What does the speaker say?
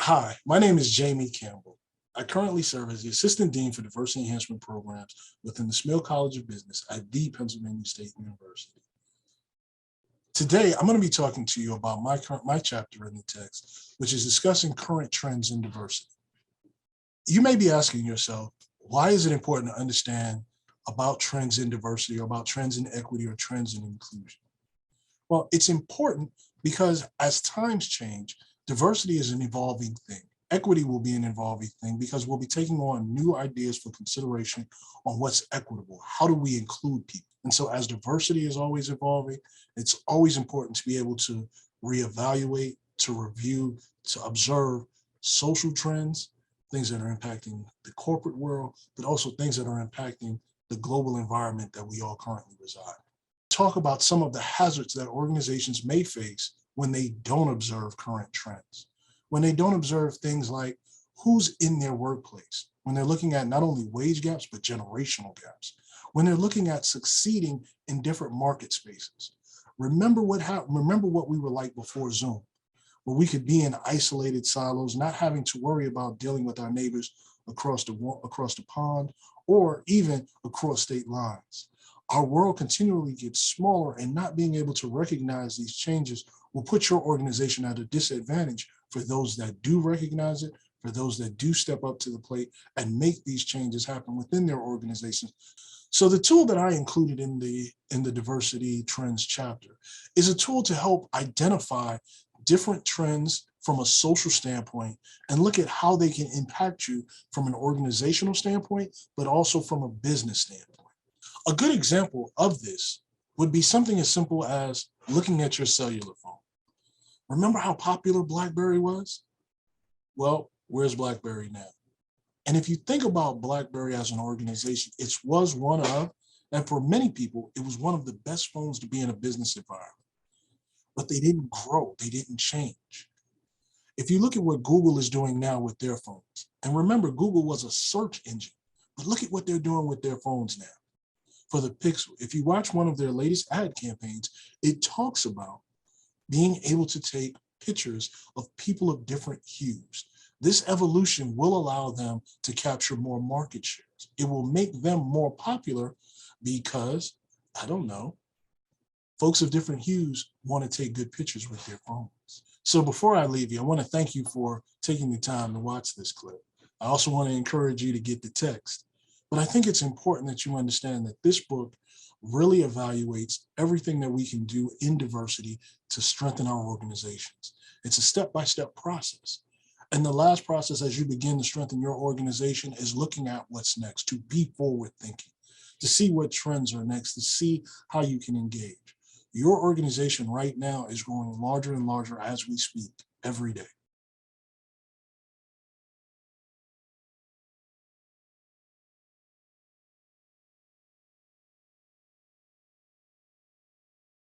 Hi, my name is Jamie Campbell. I currently serve as the Assistant Dean for Diversity Enhancement Programs within the Smil College of Business at the Pennsylvania State University. Today, I'm going to be talking to you about my chapter in the text, which is discussing current trends in diversity. You may be asking yourself, why is it important to understand about trends in diversity or about trends in equity or trends in inclusion? Well, it's important because as times change, diversity is an evolving thing. Equity will be an evolving thing because we'll be taking on new ideas for consideration on what's equitable. How do we include people? And so as diversity is always evolving, it's always important to be able to reevaluate, to review, to observe social trends, things that are impacting the corporate world, but also things that are impacting the global environment that we all currently reside. Talk about some of the hazards that organizations may face when they don't observe current trends, when they don't observe things like who's in their workplace, when they're looking at not only wage gaps, but generational gaps, when they're looking at succeeding in different market spaces. Remember what we were like before Zoom, where we could be in isolated silos, not having to worry about dealing with our neighbors across the pond or even across state lines. Our world continually gets smaller, and not being able to recognize these changes will put your organization at a disadvantage for those that do recognize it, for those that do step up to the plate and make these changes happen within their organizations. So the tool that I included in the diversity trends chapter is a tool to help identify different trends from a social standpoint and look at how they can impact you from an organizational standpoint, but also from a business standpoint. A good example of this would be something as simple as looking at your cellular phone. Remember how popular BlackBerry was? Well, where's BlackBerry now? And if you think about BlackBerry as an organization, it was one of, and for many people, it was one of the best phones to be in a business environment. But they didn't grow, they didn't change. If you look at what Google is doing now with their phones, and remember, Google was a search engine, but look at what they're doing with their phones now. For the Pixel, if you watch one of their latest ad campaigns, it talks about being able to take pictures of people of different hues. This evolution will allow them to capture more market shares. It will make them more popular because, I don't know, folks of different hues want to take good pictures with their phones. So before I leave you, I want to thank you for taking the time to watch this clip. I also want to encourage you to get the text. But I think it's important that you understand that this book really evaluates everything that we can do in diversity to strengthen our organizations. It's a step-by-step process. And the last process, as you begin to strengthen your organization, is looking at what's next, to be forward-thinking, to see what trends are next, to see how you can engage. Your organization right now is growing larger and larger as we speak every day.